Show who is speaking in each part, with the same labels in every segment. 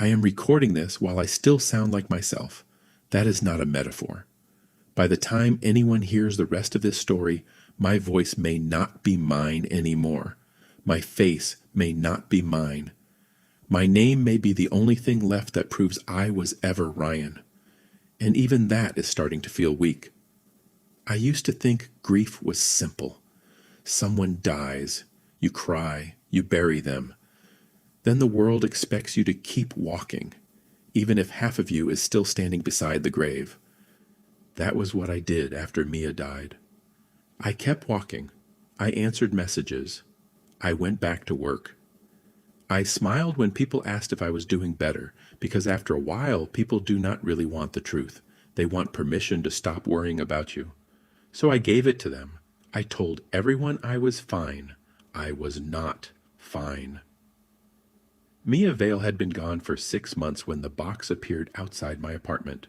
Speaker 1: I am recording this while I still sound like myself. That is not a metaphor. By the time anyone hears the rest of this story, my voice may not be mine anymore. My face may not be mine. My name may be the only thing left that proves I was ever Ryan. And even that is starting to feel weak. I used to think grief was simple. Someone dies, you cry, you bury them. Then the world expects you to keep walking, even if half of you is still standing beside the grave. That was what I did after Mia died. I kept walking. I answered messages. I went back to work. I smiled when people asked if I was doing better, because after a while, people do not really want the truth. They want permission to stop worrying about you. So I gave it to them. I told everyone I was fine. I was not fine. Mia Vale had been gone for 6 months when the box appeared outside my apartment.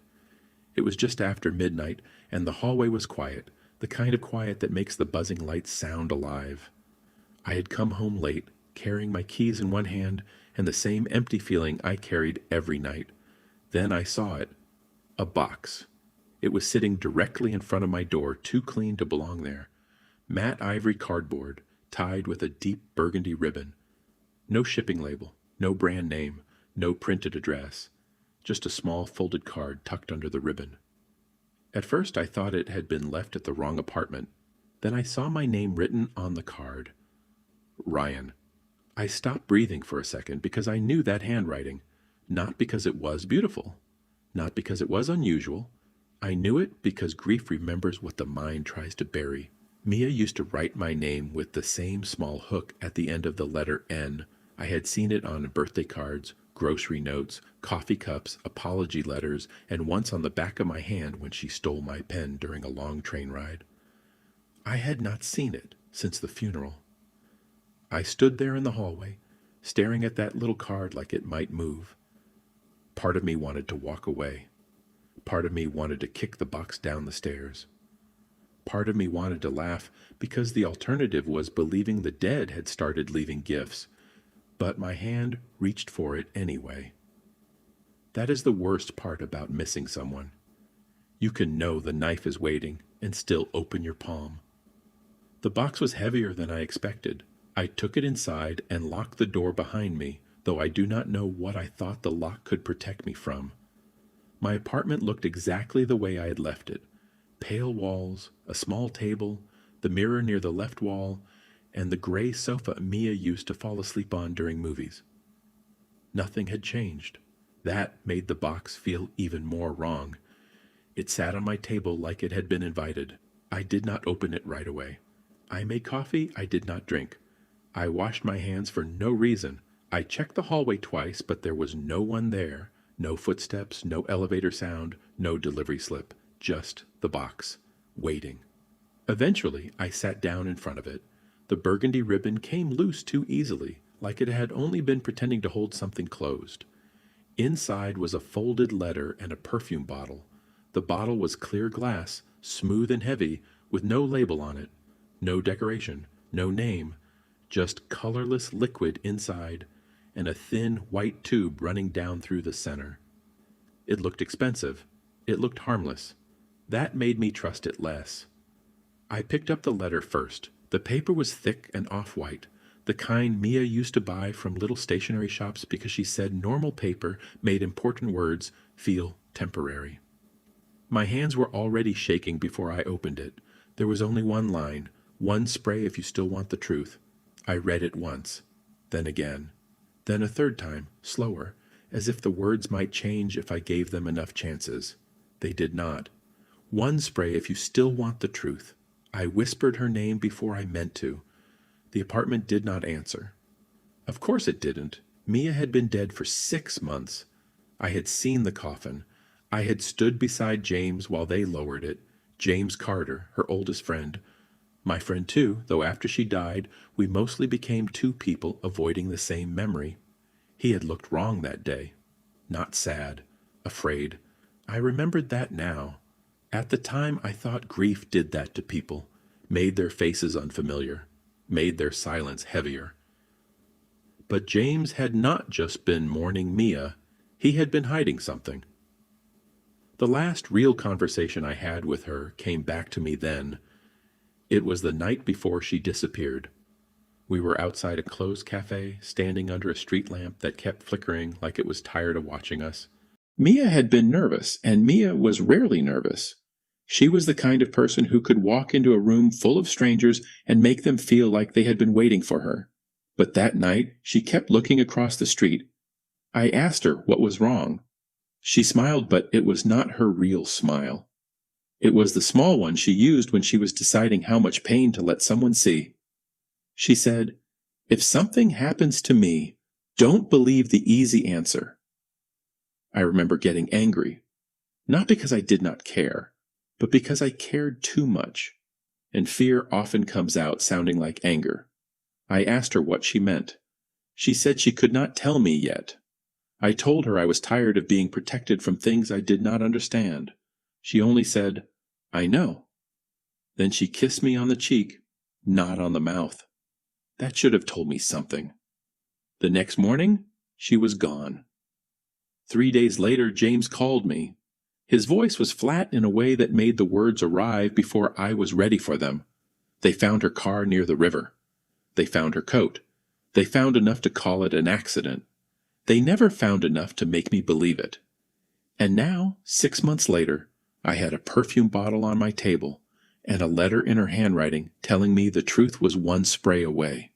Speaker 1: It was just after midnight, and the hallway was quiet, the kind of quiet that makes the buzzing lights sound alive. I had come home late, carrying my keys in one hand and the same empty feeling I carried every night. Then I saw it. A box. It was sitting directly in front of my door, too clean to belong there. Matte ivory cardboard, tied with a deep burgundy ribbon. No shipping label, no brand name, no printed address. Just a small folded card tucked under the ribbon. At first I thought it had been left at the wrong apartment. Then I saw my name written on the card. Ryan. I stopped breathing for a second because I knew that handwriting. Not because it was beautiful. Not because it was unusual. I knew it because grief remembers what the mind tries to bury. Mia used to write my name with the same small hook at the end of the letter N. I had seen it on birthday cards, grocery notes, coffee cups, apology letters, and once on the back of my hand when she stole my pen during a long train ride. I had not seen it since the funeral. I stood there in the hallway, staring at that little card like it might move. Part of me wanted to walk away. Part of me wanted to kick the box down the stairs. Part of me wanted to laugh because the alternative was believing the dead had started leaving gifts, but my hand reached for it anyway. That is the worst part about missing someone. You can know the knife is waiting and still open your palm. The box was heavier than I expected. I took it inside and locked the door behind me, though I do not know what I thought the lock could protect me from. My apartment looked exactly the way I had left it. Pale walls, a small table, the mirror near the left wall, and the gray sofa Mia used to fall asleep on during movies. Nothing had changed. That made the box feel even more wrong. It sat on my table like it had been invited. I did not open it right away. I made coffee I did not drink. I washed my hands for no reason. I checked the hallway twice, but there was no one there. No footsteps, no elevator sound, no delivery slip. Just the box, waiting. Eventually, I sat down in front of it. The burgundy ribbon came loose too easily, like it had only been pretending to hold something closed. Inside was a folded letter and a perfume bottle. The bottle was clear glass, smooth and heavy, with no label on it. No decoration, no name, just colorless liquid inside, and a thin white tube running down through the center. It looked expensive. It looked harmless. That made me trust it less. I picked up the letter first. The paper was thick and off-white, the kind Mia used to buy from little stationery shops because she said normal paper made important words feel temporary. My hands were already shaking before I opened it. There was only one line, one spray if you still want the truth. I read it once, then again, then a third time, slower, as if the words might change if I gave them enough chances. They did not. One spray if you still want the truth. I whispered her name before I meant to. The apartment did not answer. Of course it didn't. Mia had been dead for 6 months. I had seen the coffin. I had stood beside James while they lowered it. James Carter, her oldest friend. My friend too, though after she died, we mostly became two people avoiding the same memory. He had looked wrong that day. Not sad. Afraid. I remembered that now. At the time, I thought grief did that to people, made their faces unfamiliar, made their silence heavier. But James had not just been mourning Mia, He had been hiding something. The last real conversation I had with her came back to me then. It was the night before she disappeared. We were outside a closed cafe, standing under a street lamp that kept flickering like it was tired of watching us. Mia had been nervous, and Mia was rarely nervous. She was the kind of person who could walk into a room full of strangers and make them feel like they had been waiting for her. But that night, she kept looking across the street. I asked her what was wrong. She smiled, but it was not her real smile. It was the small one she used when she was deciding how much pain to let someone see. She said, "If something happens to me, don't believe the easy answer." I remember getting angry, not because I did not care, but because I cared too much, and fear often comes out sounding like anger. I asked her what she meant. She said she could not tell me yet. I told her I was tired of being protected from things I did not understand. She only said, "I know." Then she kissed me on the cheek, not on the mouth. That should have told me something. The next morning, she was gone. 3 days later, James called me. His voice was flat in a way that made the words arrive before I was ready for them. They found her car near the river. They found her coat. They found enough to call it an accident. They never found enough to make me believe it. And now, 6 months later, I had a perfume bottle on my table and a letter in her handwriting telling me the truth was one spray away.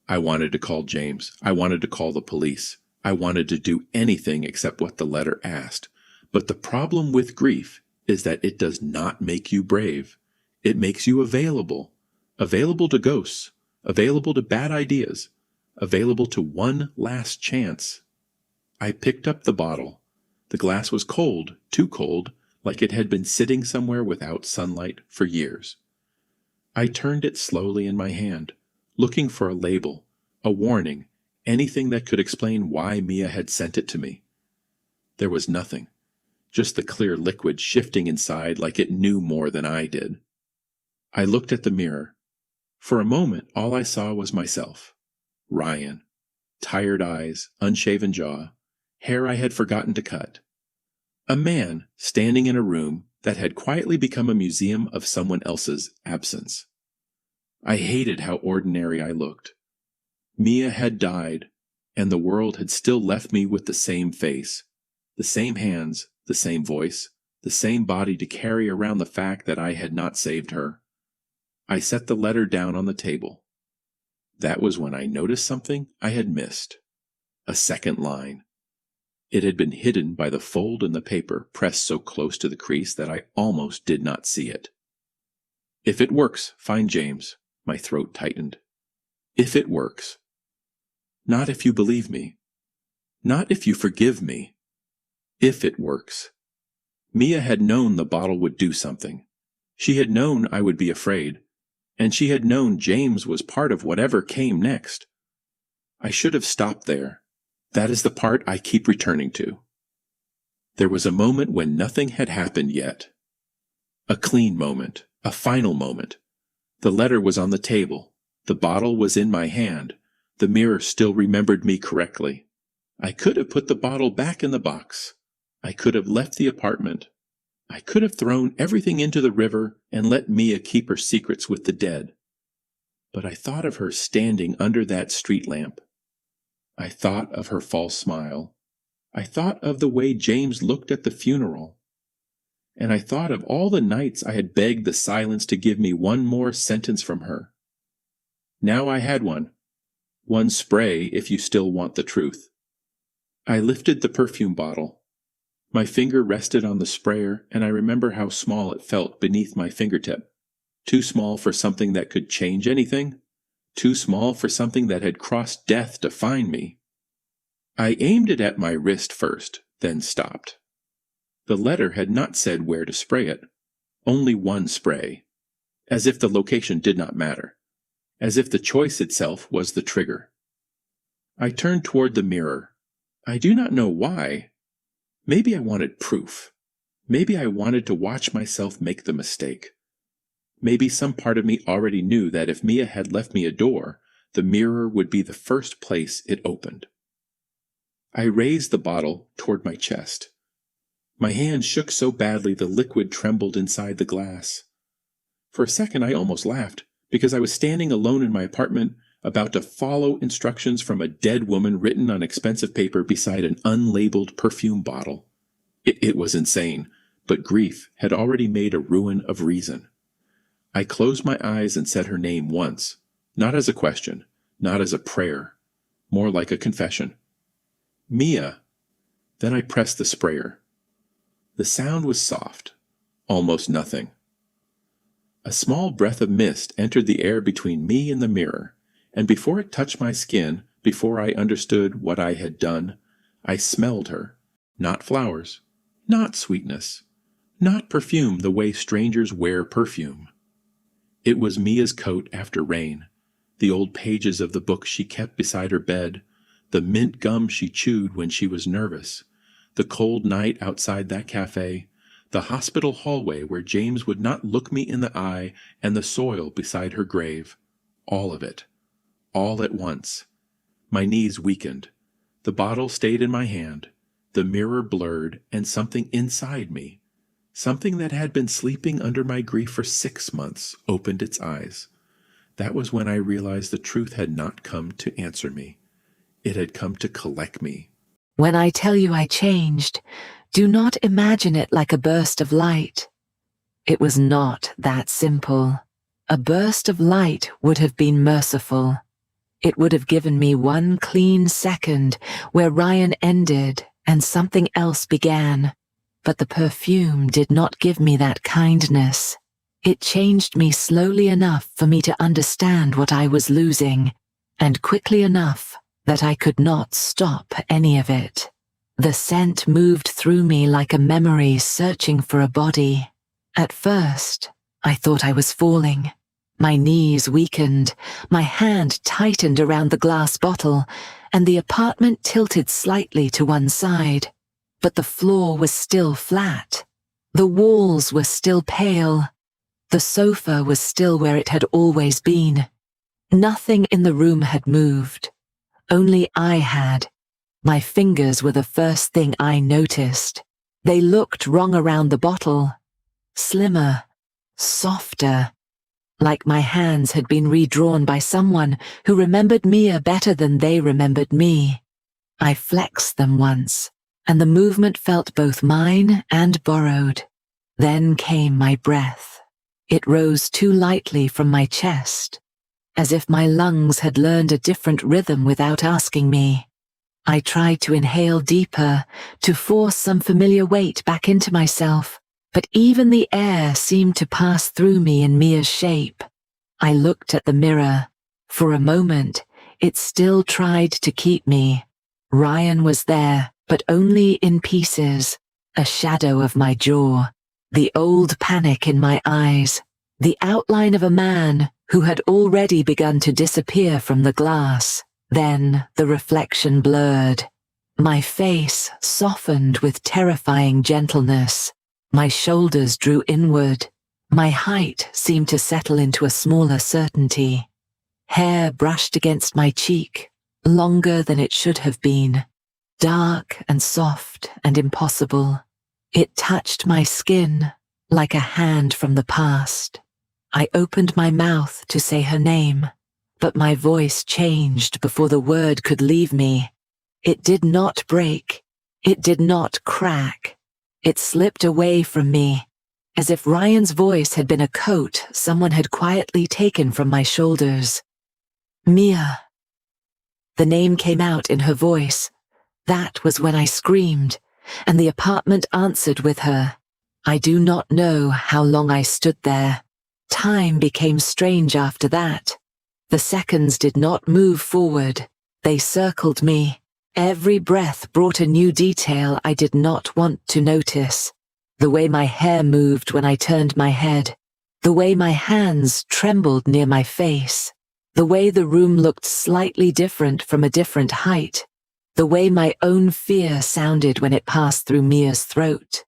Speaker 1: I wanted to call James. I wanted to call the police. I wanted to do anything except what the letter asked. But the problem with grief is that it does not make you brave. It makes you available. Available to ghosts. Available to bad ideas. Available to one last chance. I picked up the bottle. The glass was cold, too cold, like it had been sitting somewhere without sunlight for years. I turned it slowly in my hand, looking for a label, a warning, anything that could explain why Mia had sent it to me. There was nothing, just the clear liquid shifting inside like it knew more than I did. I looked at the mirror. For a moment, all I saw was myself. Ryan. Tired eyes, unshaven jaw, hair I had forgotten to cut. A man standing in a room that had quietly become a museum of someone else's absence. I hated how ordinary I looked. Mia had died, and the world had still left me with the same face, the same hands, the same voice, the same body to carry around the fact that I had not saved her. I set the letter down on the table. That was when I noticed something I had missed. A second line. It had been hidden by the fold in the paper pressed so close to the crease that I almost did not see it. "If it works, find James." My throat tightened. If it works. Not if you believe me. Not if you forgive me. If it works. Mia had known the bottle would do something. She had known I would be afraid. And she had known James was part of whatever came next. I should have stopped there. That is the part I keep returning to. There was a moment when nothing had happened yet. A clean moment. A final moment. The letter was on the table. The bottle was in my hand. The mirror still remembered me correctly. I could have put the bottle back in the box. I could have left the apartment. I could have thrown everything into the river and let Mia keep her secrets with the dead. But I thought of her standing under that street lamp. I thought of her false smile. I thought of the way James looked at the funeral. And I thought of all the nights I had begged the silence to give me one more sentence from her. Now I had one. One spray if you still want the truth. I lifted the perfume bottle. My finger rested on the sprayer, and I remember how small it felt beneath my fingertip. Too small for something that could change anything. Too small for something that had crossed death to find me. I aimed it at my wrist first, then stopped. The letter had not said where to spray it. Only one spray. As if the location did not matter. As if the choice itself was the trigger. I turned toward the mirror. I do not know why. Maybe I wanted proof. Maybe I wanted to watch myself make the mistake. Maybe some part of me already knew that if Mia had left me a door, the mirror would be the first place it opened. I raised the bottle toward my chest. My hand shook so badly the liquid trembled inside the glass. For a second I almost laughed, because I was standing alone in my apartment, about to follow instructions from a dead woman written on expensive paper beside an unlabeled perfume bottle. It was insane, but grief had already made a ruin of reason. I closed my eyes and said her name once, not as a question, not as a prayer, more like a confession. Mia. Then I pressed the sprayer. The sound was soft, almost nothing. A small breath of mist entered the air between me and the mirror, and before it touched my skin, before I understood what I had done, I smelled her. Not flowers, not sweetness, not perfume the way strangers wear perfume. It was Mia's coat after rain, the old pages of the book she kept beside her bed, the mint gum she chewed when she was nervous, the cold night outside that cafe, the hospital hallway where James would not look me in the eye, and the soil beside her grave. All of it. All at once. My knees weakened. The bottle stayed in my hand. The mirror blurred, and something inside me, something that had been sleeping under my grief for 6 months, opened its eyes. That was when I realized the truth had not come to answer me. It had come to collect me.
Speaker 2: When I tell you I changed, do not imagine it like a burst of light. It was not that simple. A burst of light would have been merciful. It would have given me one clean second where Ryan ended and something else began. But the perfume did not give me that kindness. It changed me slowly enough for me to understand what I was losing, and quickly enough that I could not stop any of it. The scent moved through me like a memory searching for a body. At first, I thought I was falling. My knees weakened, my hand tightened around the glass bottle, and the apartment tilted slightly to one side. But the floor was still flat. The walls were still pale. The sofa was still where it had always been. Nothing in the room had moved. Only I had. My fingers were the first thing I noticed. They looked wrong around the bottle. Slimmer, softer, like my hands had been redrawn by someone who remembered Mia better than they remembered me. I flexed them once, and the movement felt both mine and borrowed. Then came my breath. It rose too lightly from my chest, as if my lungs had learned a different rhythm without asking me. I tried to inhale deeper, to force some familiar weight back into myself, but even the air seemed to pass through me in Mia's shape. I looked at the mirror. For a moment, it still tried to keep me. Ryan was there, but only in pieces, a shadow of my jaw, the old panic in my eyes, the outline of a man who had already begun to disappear from the glass. Then the reflection blurred. My face softened with terrifying gentleness. My shoulders drew inward. My height seemed to settle into a smaller certainty. Hair brushed against my cheek, longer than it should have been. Dark and soft and impossible. It touched my skin like a hand from the past. I opened my mouth to say her name, but my voice changed before the word could leave me. It did not break. It did not crack. It slipped away from me, as if Ryan's voice had been a coat someone had quietly taken from my shoulders. Mia. The name came out in her voice. That was when I screamed, and the apartment answered with her. I do not know how long I stood there. Time became strange after that. The seconds did not move forward. They circled me. Every breath brought a new detail I did not want to notice. The way my hair moved when I turned my head. The way my hands trembled near my face. The way the room looked slightly different from a different height. The way my own fear sounded when it passed through Mia's throat.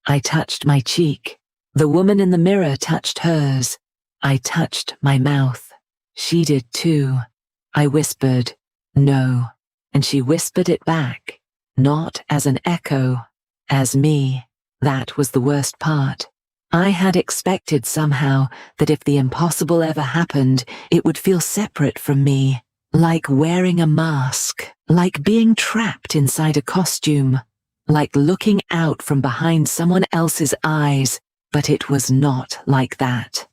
Speaker 2: I touched my cheek. The woman in the mirror touched hers. I touched my mouth. She did too. I whispered, "No," and she whispered it back. not as an echo, as me. That was the worst part. I had expected somehow that if the impossible ever happened, it would feel separate from me, like wearing a mask, like being trapped inside a costume, like looking out from behind someone else's eyes, but it was not like that.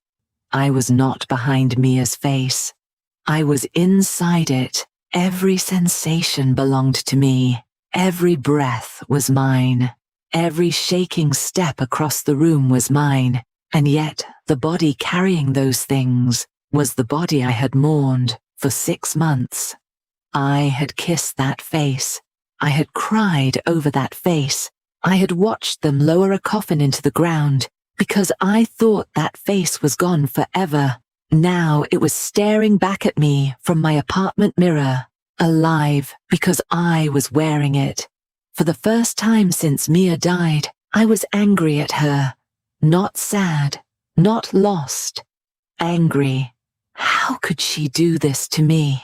Speaker 2: I was not behind Mia's face. I was inside it. Every sensation belonged to me. Every breath was mine. Every shaking step across the room was mine, and yet the body carrying those things was the body I had mourned for 6 months. I had kissed that face. I had cried over that face. I had watched them lower a coffin into the ground because I thought that face was gone forever. Now it was staring back at me from my apartment mirror, alive because I was wearing it. For the first time since Mia died, I was angry at her. Not sad, not lost. Angry. How could she do this to me?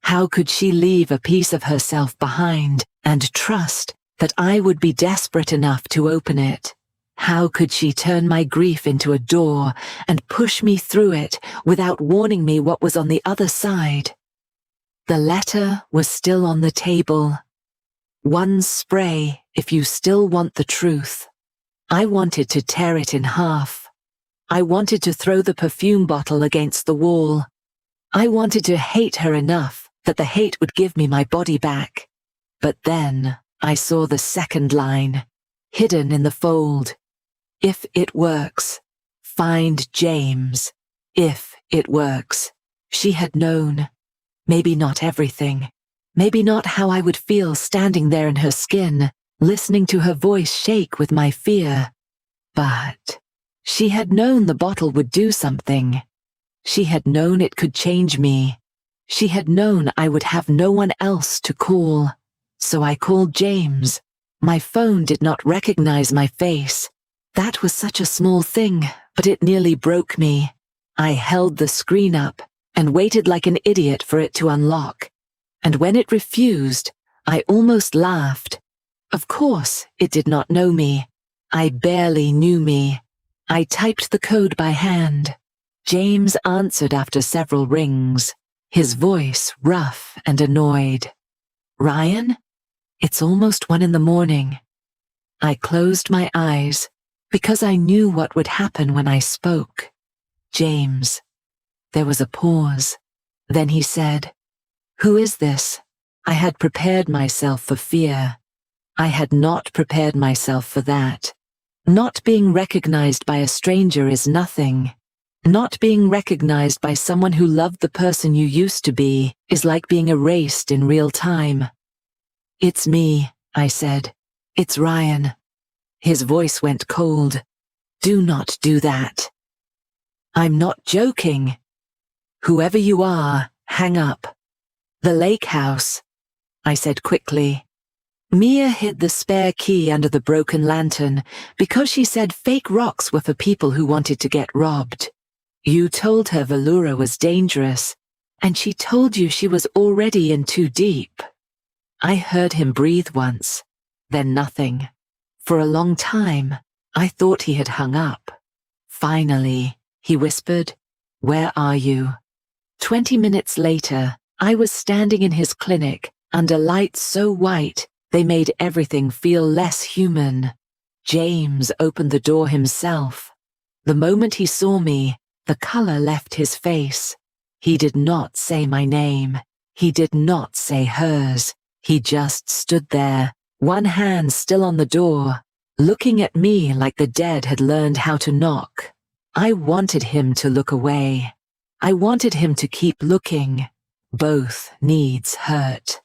Speaker 2: How could she leave a piece of herself behind and trust that I would be desperate enough to open it? How could she turn my grief into a door and push me through it without warning me what was on the other side? The letter was still on the table. One spray if you still want the truth. I wanted to tear it in half. I wanted to throw the perfume bottle against the wall. I wanted to hate her enough that the hate would give me my body back. But then I saw the second line, hidden in the fold. If it works, find James. If it works. She had known. Maybe not everything. Maybe not how I would feel standing there in her skin, listening to her voice shake with my fear. But she had known the bottle would do something. She had known it could change me. She had known I would have no one else to call. So I called James. My phone did not recognize my face. That was such a small thing, but it nearly broke me. I held the screen up and waited like an idiot for it to unlock. And when it refused, I almost laughed. Of course, it did not know me. I barely knew me. I typed the code by hand. James answered after several rings, his voice rough and annoyed. Ryan? It's almost 1 a.m. I closed my eyes because I knew what would happen when I spoke. James. There was a pause. Then he said, "Who is this?" I had prepared myself for fear. I had not prepared myself for that. Not being recognized by a stranger is nothing. Not being recognized by someone who loved the person you used to be is like being erased in real time. "It's me," I said. "It's Ryan." His voice went cold. "Do not do that." "I'm not joking." "Whoever you are, hang up." "The lake house," I said quickly. Mia hid the spare key under the broken lantern because she said fake rocks were for people who wanted to get robbed. You told her Veloura was dangerous, and she told you she was already in too deep. I heard him breathe once, then nothing. For a long time, I thought he had hung up. Finally, he whispered, "Where are you?" 20 minutes later, I was standing in his clinic under lights so white they made everything feel less human. James opened the door himself. The moment he saw me, the color left his face. He did not say my name. He did not say hers. He just stood there, one hand still on the door, looking at me like the dead had learned how to knock. I wanted him to look away. I wanted him to keep looking. Both needs hurt.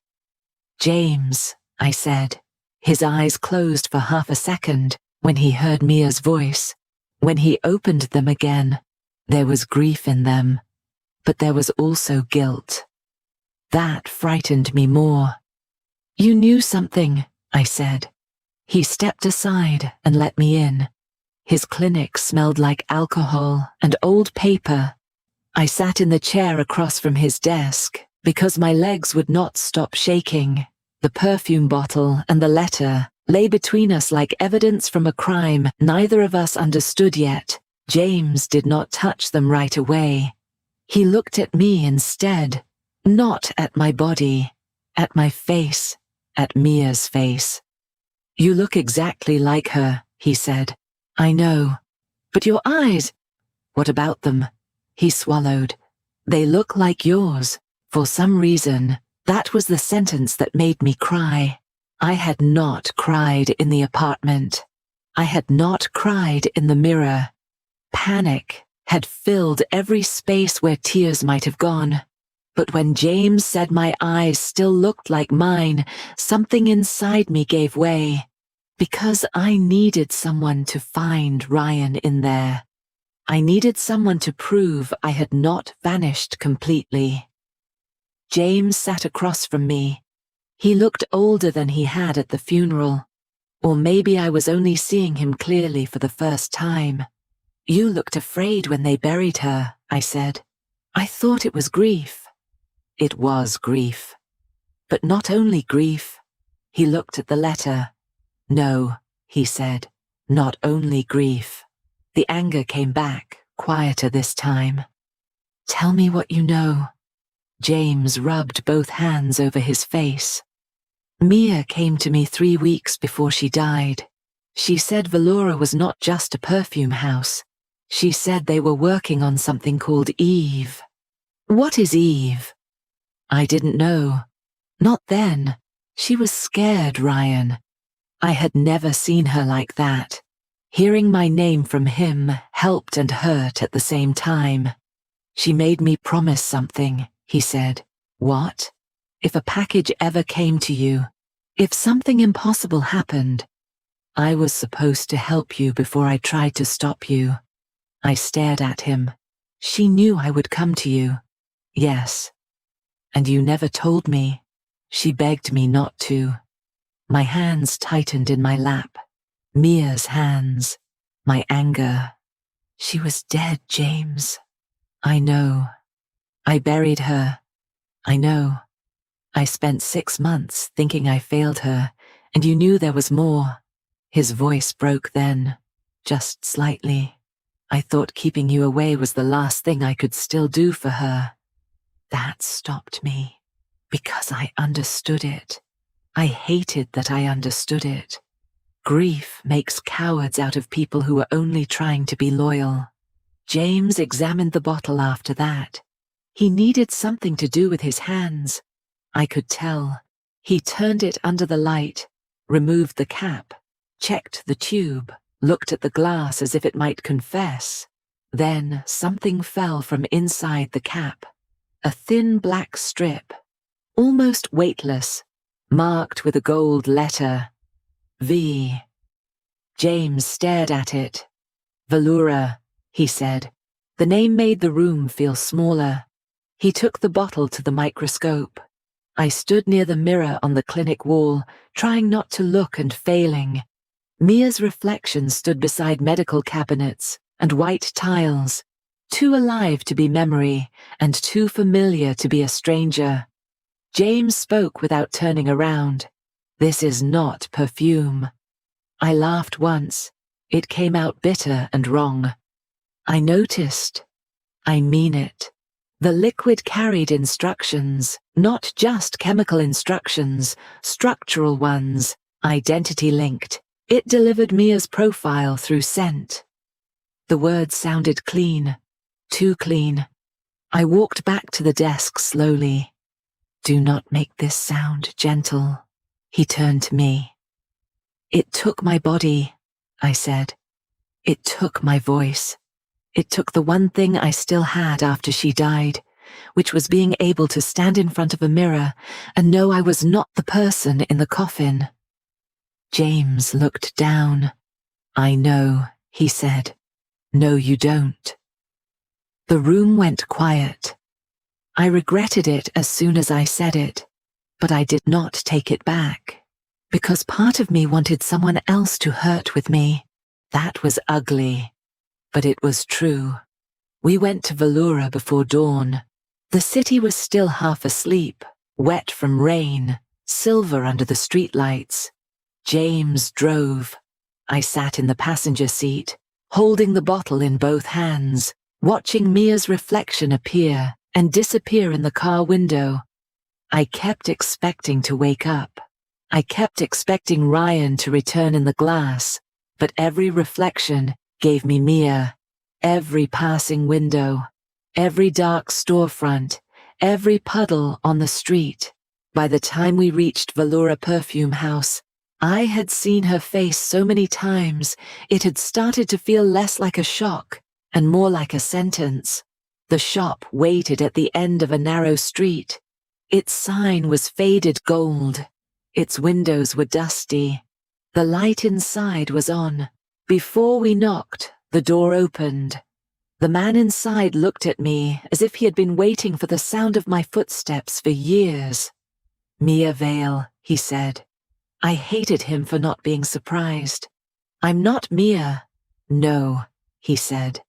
Speaker 2: "James," I said. His eyes closed for half a second when he heard Mia's voice. When he opened them again, there was grief in them, but there was also guilt. That frightened me more. "You knew something," I said. He stepped aside and let me in. His clinic smelled like alcohol and old paper. I sat in the chair across from his desk because my legs would not stop shaking. The perfume bottle and the letter lay between us like evidence from a crime neither of us understood yet. James did not touch them right away. He looked at me instead, not at my body, at my face, at Mia's face. "You look exactly like her," he said. "I know. But your eyes, what about them?" He swallowed. "They look like yours. For some reason, that was the sentence that made me cry. I had not cried in the apartment. I had not cried in the mirror. Panic had filled every space where tears might have gone. But when James said my eyes still looked like mine, something inside me gave way. Because I needed someone to find Ryan in there. I needed someone to prove I had not vanished completely." James sat across from me. He looked older than he had at the funeral. Or maybe I was only seeing him clearly for the first time. "You looked afraid when they buried her," I said. "I thought it was grief." It was grief. But not only grief. He looked at the letter. "No," he said, "not only grief." The anger came back, quieter this time. "Tell me what you know." James rubbed both hands over his face. "Mia came to me 3 weeks before she died. She said Veloura was not just a perfume house. She said they were working on something called Eve." "What is Eve?" I didn't know. Not then. She was scared, Ryan. I had never seen her like that. Hearing my name from him helped and hurt at the same time. "She made me promise something," he said. "What?" "If a package ever came to you, if something impossible happened, I was supposed to help you before I tried to stop you." I stared at him. "She knew I would come to you." "Yes." "And you never told me." She begged me not to. My hands tightened in my lap. Mia's hands. My anger. "She was dead, James." "I know. I buried her." "I know. I spent 6 months thinking I failed her, and you knew there was more." His voice broke then, just slightly. "I thought keeping you away was the last thing I could still do for her." That stopped me, because I understood it. I hated that I understood it. Grief makes cowards out of people who are only trying to be loyal. James examined the bottle after that. He needed something to do with his hands. I could tell. He turned it under the light, removed the cap, checked the tube, looked at the glass as if it might confess. Then something fell from inside the cap. A thin black strip, almost weightless, marked with a gold letter. V. James stared at it. "Veloura," he said. The name made the room feel smaller. He took the bottle to the microscope. I stood near the mirror on the clinic wall, trying not to look and failing. Mia's reflection stood beside medical cabinets and white tiles, too alive to be memory and too familiar to be a stranger. James spoke without turning around. "This is not perfume." I laughed once. It came out bitter and wrong. "I noticed. I mean it. The liquid carried instructions, not just chemical instructions, structural ones, identity-linked. It delivered Mia's profile through scent." The words sounded clean, too clean. I walked back to the desk slowly. "Do not make this sound gentle." He turned to me. "It took my body," I said. "It took my voice. It took the one thing I still had after she died, which was being able to stand in front of a mirror and know I was not the person in the coffin." James looked down. "I know," he said. "No, you don't." The room went quiet. I regretted it as soon as I said it, but I did not take it back. Because part of me wanted someone else to hurt with me. That was ugly. But it was true. We went to Veloura before dawn. The city was still half asleep, wet from rain, silver under the streetlights. James drove. I sat in the passenger seat, holding the bottle in both hands, watching Mia's reflection appear and disappear in the car window. I kept expecting to wake up. I kept expecting Ryan to return in the glass, but every reflection gave me Mia. Every passing window, every dark storefront, every puddle on the street. By the time we reached Veloura Perfume House, I had seen her face so many times, it had started to feel less like a shock and more like a sentence. The shop waited at the end of a narrow street. Its sign was faded gold. Its windows were dusty. The light inside was on. Before we knocked, the door opened. The man inside looked at me as if he had been waiting for the sound of my footsteps for years. "Mia Vale," he said. I hated him for not being surprised. "I'm not Mia." "No," he said.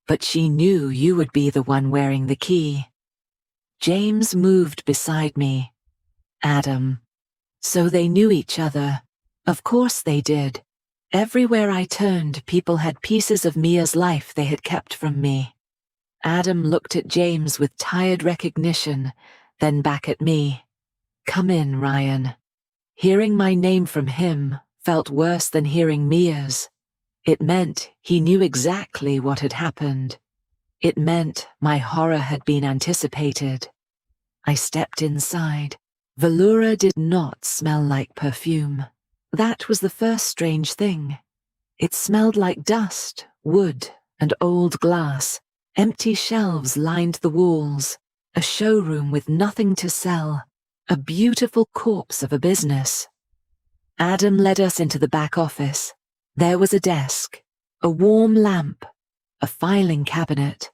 Speaker 2: "But she knew you would be the one wearing the key." James moved beside me. Adam. So they knew each other. Of course they did. Everywhere I turned, people had pieces of Mia's life they had kept from me. Adam looked at James with tired recognition, then back at me. "Come in, Ryan." Hearing my name from him felt worse than hearing Mia's. It meant he knew exactly what had happened. It meant my horror had been anticipated. I stepped inside. Veloura did not smell like perfume. That was the first strange thing. It smelled like dust, wood, and old glass. Empty shelves lined the walls. A showroom with nothing to sell. A beautiful corpse of a business. Adam led us into the back office. There was a desk, a warm lamp, a filing cabinet.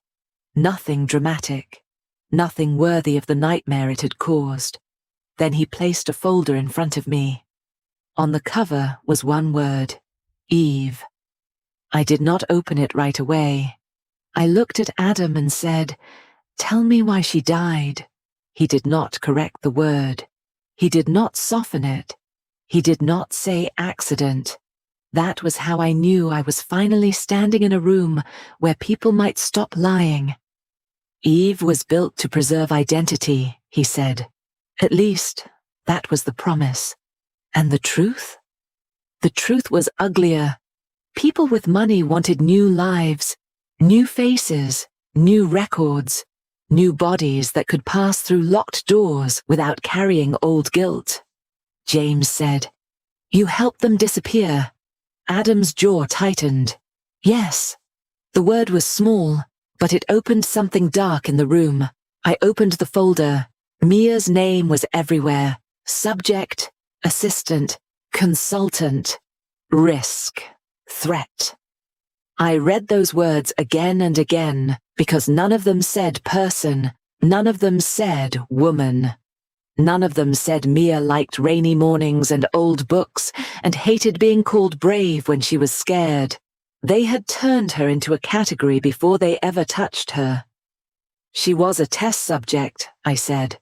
Speaker 2: Nothing dramatic. Nothing worthy of the nightmare it had caused. Then he placed a folder in front of me. On the cover was one word, Eve. I did not open it right away. I looked at Adam and said, "Tell me why she died." He did not correct the word. He did not soften it. He did not say accident. That was how I knew I was finally standing in a room where people might stop lying. "Eve was built to preserve identity," he said. At least, that was the promise. And the truth? The truth was uglier. People with money wanted new lives, new faces, new records, new bodies that could pass through locked doors without carrying old guilt. James said, "You helped them disappear." Adam's jaw tightened. Yes. The word was small, but it opened something dark in the room. I opened the folder. Mia's name was everywhere. Subject, assistant, consultant, risk, threat. I read those words again and again because none of them said person, none of them said woman. None of them said Mia liked rainy mornings and old books and hated being called brave when she was scared. They had turned her into a category before they ever touched her. "She was a test subject," I said.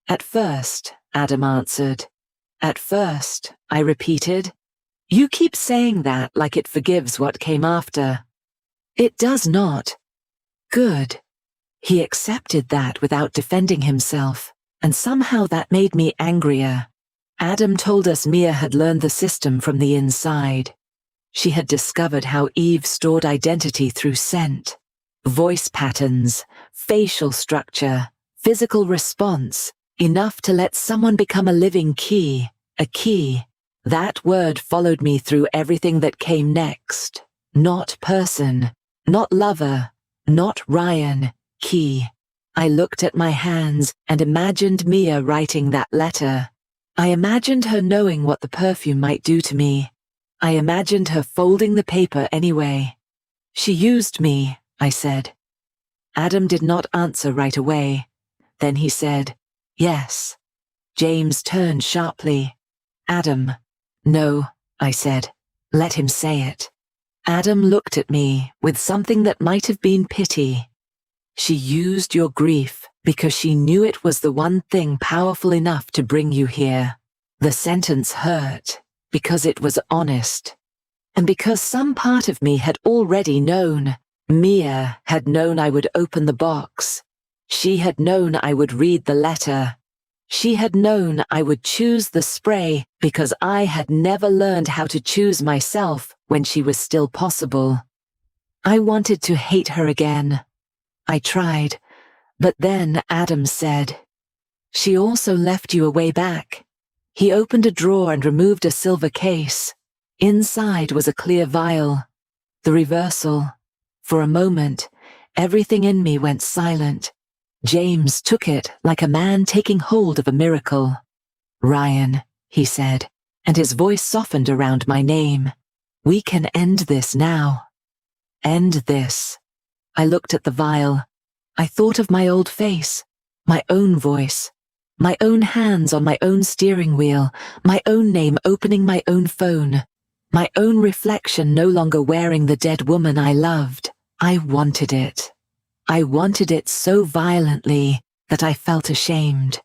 Speaker 2: "At first," Adam answered. "At first," I repeated. "You keep saying that like it forgives what came after." "It does not." "Good." He accepted that without defending himself, and somehow that made me angrier. Adam told us Mia had learned the system from the inside. She had discovered how Eve stored identity through scent, voice patterns, facial structure, physical response, enough to let someone become a living key, a key. That word followed me through everything that came next. Not person, not lover, not Ryan, key. I looked at my hands and imagined Mia writing that letter. I imagined her knowing what the perfume might do to me. I imagined her folding the paper anyway. "She used me," I said. Adam did not answer right away. Then he said, "Yes." James turned sharply. "Adam." "No," I said. "Let him say it." Adam looked at me with something that might have been pity. "She used your grief because she knew it was the one thing powerful enough to bring you here." The sentence hurt because it was honest, and because some part of me had already known. Mia had known I would open the box. She had known I would read the letter. She had known I would choose the spray because I had never learned how to choose myself when she was still possible. I wanted to hate her again. I tried, but then Adam said, "She also left you a way back." He opened a drawer and removed a silver case. Inside was a clear vial. The reversal. For a moment, everything in me went silent. James took it like a man taking hold of a miracle. "Ryan," he said, and his voice softened around my name. "We can end this now. End this." I looked at the vial. I thought of my old face, my own voice, my own hands on my own steering wheel, my own name opening my own phone, my own reflection no longer wearing the dead woman I loved. I wanted it. I wanted it so violently that I felt ashamed,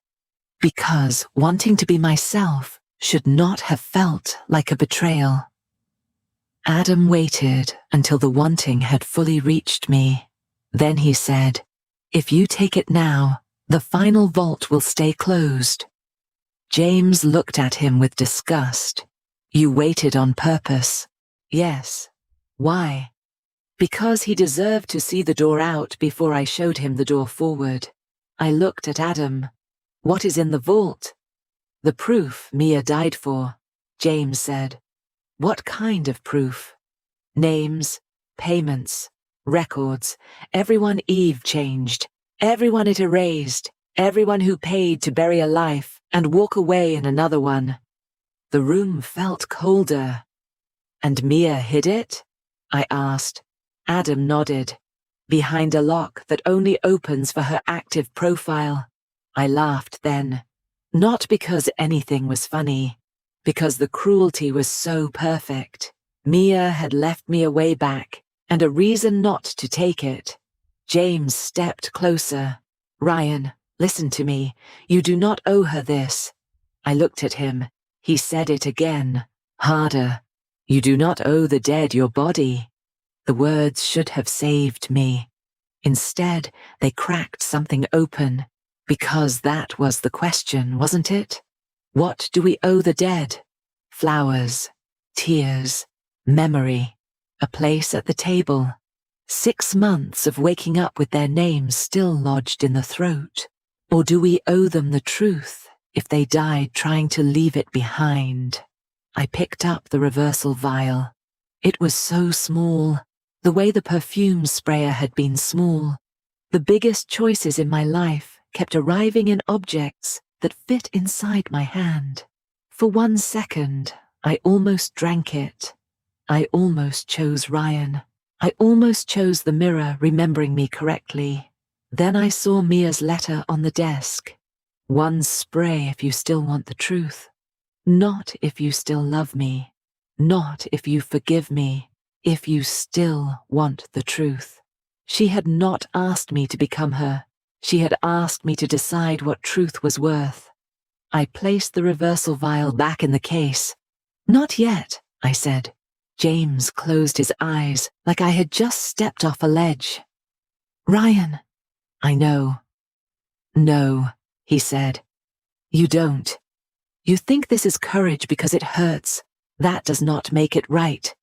Speaker 2: because wanting to be myself should not have felt like a betrayal. Adam waited until the wanting had fully reached me. Then he said, "If you take it now, the final vault will stay closed." James looked at him with disgust. "You waited on purpose." "Yes." "Why?" "Because he deserved to see the door out before I showed him the door forward." I looked at Adam. "What is in the vault?" "The proof Mia died for," James said. "What kind of proof?" "Names, payments, records, everyone Eve changed, everyone it erased, everyone who paid to bury a life and walk away in another one." The room felt colder. "And Mia hid it?" I asked. Adam nodded. "Behind a lock that only opens for her active profile." I laughed then. Not because anything was funny, because the cruelty was so perfect. Mia had left me a way back, and a reason not to take it. James stepped closer. "Ryan, listen to me. You do not owe her this." I looked at him. He said it again, harder. "You do not owe the dead your body." The words should have saved me. Instead, they cracked something open, because that was the question, wasn't it? What do we owe the dead? Flowers, tears, memory, a place at the table, 6 months of waking up with their names still lodged in the throat. Or do we owe them the truth if they died trying to leave it behind? I picked up the reversal vial. It was so small, the way the perfume sprayer had been small. The biggest choices in my life kept arriving in objects that fit inside my hand. For 1 second, I almost drank it. I almost chose Ryan. I almost chose the mirror remembering me correctly. Then I saw Mia's letter on the desk. "One spray if you still want the truth. Not if you still love me. Not if you forgive me. If you still want the truth." She had not asked me to become her. She had asked me to decide what truth was worth. I placed the reversal vial back in the case. "Not yet," I said. James closed his eyes like I had just stepped off a ledge. "Ryan." "I know." "No," he said. "You don't. You think this is courage because it hurts. That does not make it right."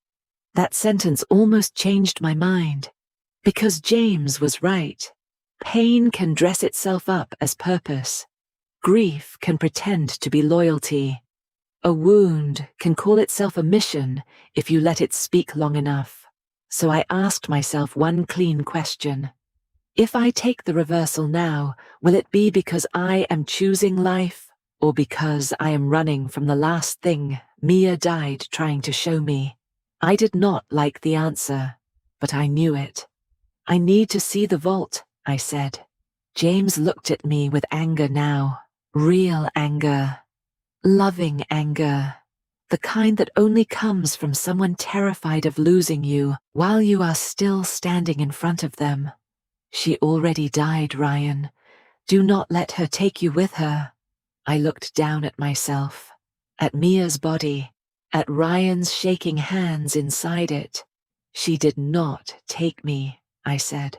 Speaker 2: That sentence almost changed my mind. Because James was right. Pain can dress itself up as purpose. Grief can pretend to be loyalty. A wound can call itself a mission if you let it speak long enough. So I asked myself one clean question. If I take the reversal now, will it be because I am choosing life, or because I am running from the last thing Mia died trying to show me? I did not like the answer, but I knew it. "I need to see the vault," I said. James looked at me with anger now. Real anger. Loving anger. The kind that only comes from someone terrified of losing you while you are still standing in front of them. "She already died, Ryan. Do not let her take you with her." I looked down at myself. at Mia's body, at Ryan's shaking hands inside it. She did not take me, I said.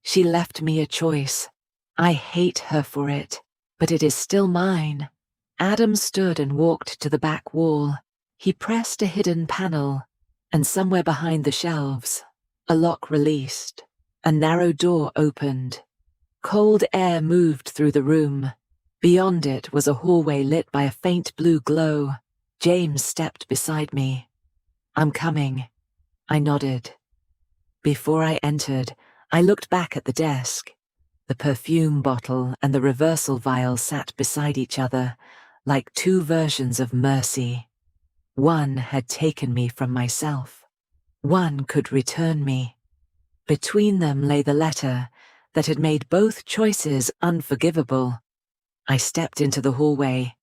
Speaker 2: She left me a choice. I hate her for it, but it is still mine. Adam stood and walked to the back wall. He pressed a hidden panel, and somewhere behind the shelves, a lock released. A narrow door opened. Cold air moved through the room. Beyond it was a hallway lit by a faint blue glow. James stepped beside me. "I'm coming," I nodded. Before I entered, I looked back at the desk. The perfume bottle and the reversal vial sat beside each other, like two versions of mercy. One had taken me from myself. One could return me. Between them lay the letter that had made both choices unforgivable. I stepped into the hallway.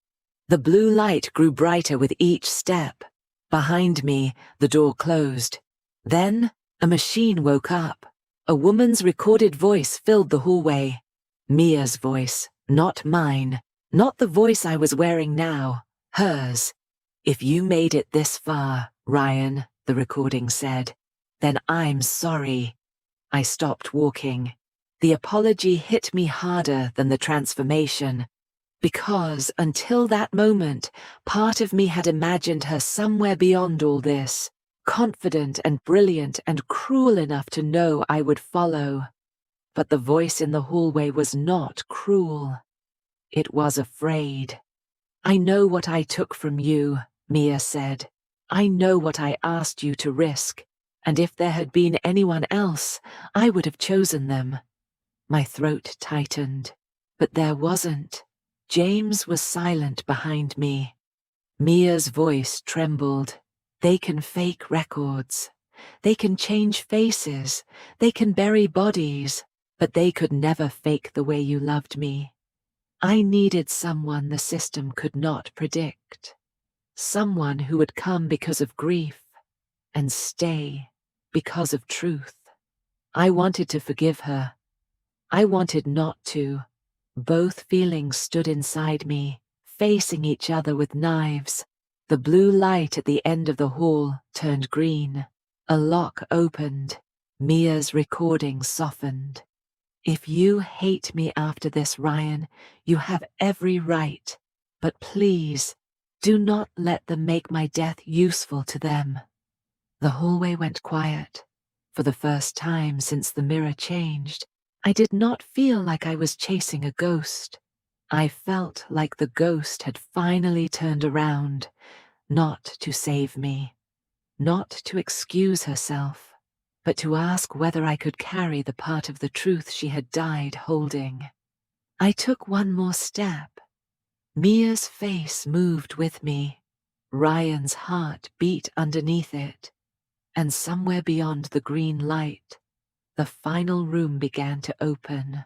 Speaker 2: The blue light grew brighter with each step. Behind me, the door closed. Then, a machine woke up. A woman's recorded voice filled the hallway. Mia's voice, not mine. Not the voice I was wearing now. Hers. "If you made it this far, Ryan," the recording said, "then I'm sorry." I stopped walking. The apology hit me harder than the transformation, because until that moment, part of me had imagined her somewhere beyond all this, confident and brilliant and cruel enough to know I would follow. But the voice in the hallway was not cruel. It was afraid. "I know what I took from you," Mia said. "I know what I asked you to risk. And if there had been anyone else, I would have chosen them." My throat tightened, but there wasn't. James was silent behind me. Mia's voice trembled. "They can fake records. They can change faces. They can bury bodies. But they could never fake the way you loved me. I needed someone the system could not predict. Someone who would come because of grief and stay because of truth. I wanted to forgive her. I wanted not to. Both feelings stood inside me, facing each other with knives. The blue light at the end of the hall turned green. A lock opened. Mia's recording softened. "If you hate me after this, Ryan, you have every right. But please, do not let them make my death useful to them." The hallway went quiet. For the first time since the mirror changed, I did not feel like I was chasing a ghost. I felt like the ghost had finally turned around, not to save me, not to excuse herself, but to ask whether I could carry the part of the truth she had died holding. I took one more step. Mia's face moved with me. Ryan's heart beat underneath it. And somewhere beyond the green light, the final room began to open.